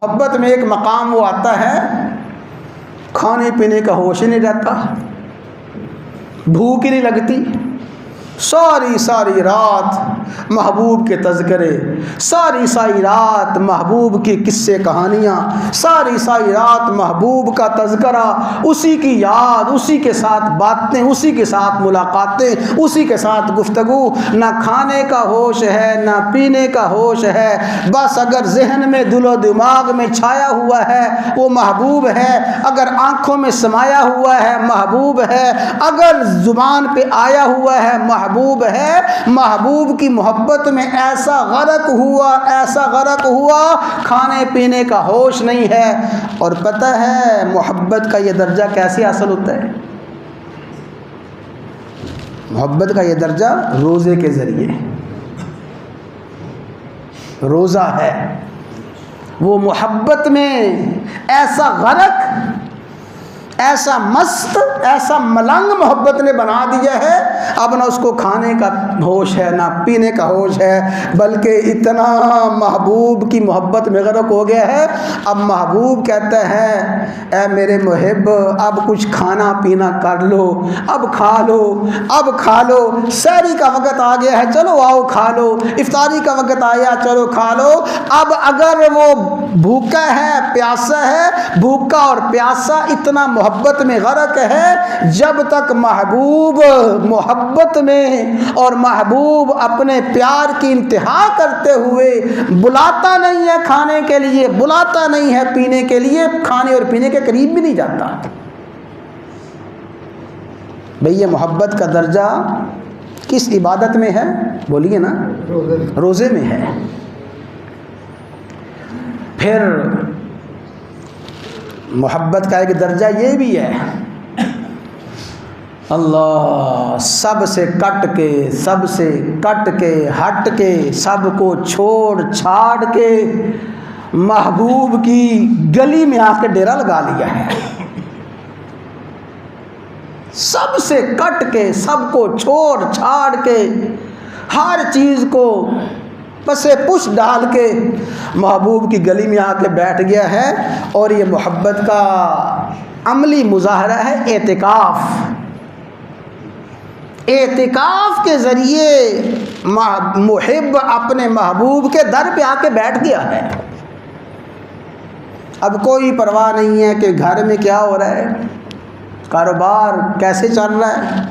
محبت میں ایک مقام وہ آتا ہے کھانے پینے کا ہوش ہی نہیں رہتا، بھوک ہی نہیں لگتی، ساری رات محبوب کے تذکرے، ساری رات محبوب کی قصے کہانیاں، ساری رات محبوب کا تذکرہ، اسی کی یاد، اسی کے ساتھ باتیں، اسی کے ساتھ ملاقاتیں، اسی کے ساتھ گفتگو۔ نہ کھانے کا ہوش ہے نہ پینے کا ہوش ہے، بس اگر ذہن میں دل و دماغ میں چھایا ہوا ہے وہ محبوب ہے، اگر آنکھوں میں سمایا ہوا ہے محبوب ہے، اگر زبان پہ آیا ہوا ہے محبوب ہے۔ محبوب کی محبت میں ایسا غرق ہوا کھانے پینے کا ہوش نہیں ہے۔ اور پتہ ہے محبت کا یہ درجہ کیسے حاصل ہوتا ہے؟ محبت کا یہ درجہ روزے کے ذریعے۔ روزہ ہے وہ محبت میں ایسا غرق، ایسا مست، ایسا ملنگ محبت نے بنا دیا ہے، اب نہ اس کو کھانے کا ہوش ہے نہ پینے کا ہوش ہے، بلکہ اتنا محبوب کی محبت میں غرق ہو گیا ہے۔ اب محبوب کہتا ہے اے میرے محب اب کچھ کھانا پینا کر لو، اب کھا لو، سحری کا وقت آ گیا ہے، چلو آؤ کھا لو، افطاری کا وقت آیا، چلو کھا لو۔ اب اگر وہ بھوکا ہے، پیاسا ہے، بھوکا اور پیاسا اتنا محبت میں غرق ہے، جب تک محبوب محبت میں اور محبوب اپنے پیار کی انتہا کرتے ہوئے بلاتا نہیں ہے کھانے کے لیے، بلاتا نہیں ہے پینے کے لیے، کھانے اور پینے کے قریب بھی نہیں جاتا۔ بھئی یہ محبت کا درجہ کس عبادت میں ہے؟ بولیے نا، روزے میں ہے۔ پھر محبت کا ایک درجہ یہ بھی ہے، اللہ سب سے کٹ کے ہٹ کے سب کو چھوڑ چھاڑ کے محبوب کی گلی میں آ کے ڈیرا لگا لیا ہے۔ سب سے کٹ کے، سب کو چھوڑ چھاڑ کے، ہر چیز کو پسے پش ڈال کے محبوب کی گلی میں آ کے بیٹھ گیا ہے۔ اور یہ محبت کا عملی مظاہرہ ہے اعتکاف کے ذریعے محب اپنے محبوب کے در پہ آ کے بیٹھ گیا ہے۔ اب کوئی پرواہ نہیں ہے کہ گھر میں کیا ہو رہا ہے، کاروبار کیسے چل رہا ہے،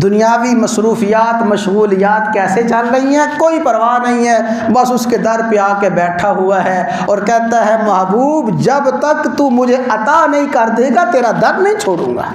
دنیاوی مصروفیات مشغولیات کیسے چل رہی ہیں، کوئی پرواہ نہیں ہے، بس اس کے در پہ آ کے بیٹھا ہوا ہے اور کہتا ہے محبوب جب تک تو مجھے عطا نہیں کر دے گا تیرا در نہیں چھوڑوں گا۔